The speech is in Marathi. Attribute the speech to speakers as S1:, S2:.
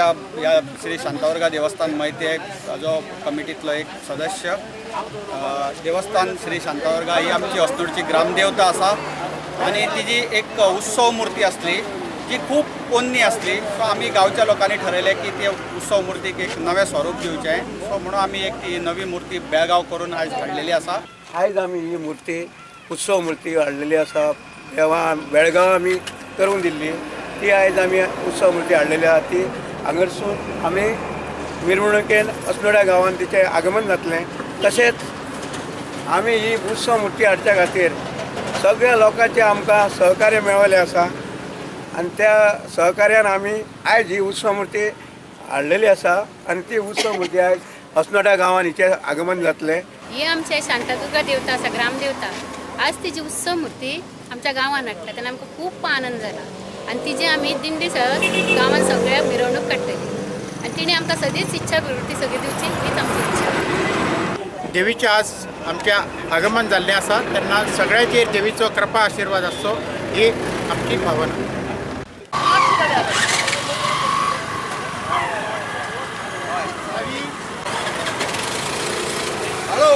S1: आमच्या या श्री शांतावर्गा देवस्थान माहिती आहे जो कमिटीतलो एक सदस्य देवस्थान श्री शांतावर्गा ही आमची अस्नोडची ग्रामदेवता आसा आणि तिची एक उत्सव मूर्ती असली जी खूप पोन्नी असली सो आम्ही गावच्या लोकांनी ठरयलें की ते उत्सव मूर्तीक एक नवें स्वरूप दिवचें सो म्हणून आम्ही एक ती नवी मूर्ती बेळगांव करून आयज हाडलेली आसा।
S2: आयज आमी ही मूर्ती उत्सव मूर्ती हाडलेली आसा बेळगांव आमी करून दिल्ली ती आयज आमी उत्सव मूर्ती हाडलेली आसा ती हांगरसून आमी मिरवणुकेन अस्नोड्या गांवांत तिचें आगमन जातलें। तशेंच आमी ही उत्सव मूर्ती हाडच्या खातीर सगळ्या लोकांचें आमकां सहकार्य मेळिल्लें आसा आनी त्या सहकार्यान आमी आयज ही उत्सव मूर्ती हाडलेली आसा आनी ती उत्सव मूर्ती आयज अस्नोड्या गांवांत हिचें आगमन जातलें।
S3: ही आमच्या शांतादुर्गा देवता आसा ग्रामदेवता आज तिची उत्सव मूर्ती आमच्या गांवांत हाडटा तेन्ना आमकां खूब आनंद जाला आनी तिची आमी दिंडी गांवांत सगळ्या मिरवणूक काडटली आनी तिणें आमकां सदींच इच्छा वृत्ती सगळी दिवची हीच आमची इच्छा।
S4: देवीचे आज आमच्या आगमन जाल्लें आसा तेन्ना सगळ्यांचेर देवीचो कृपा आशिर्वाद आसचो ही आमची भावना।
S1: हॅलो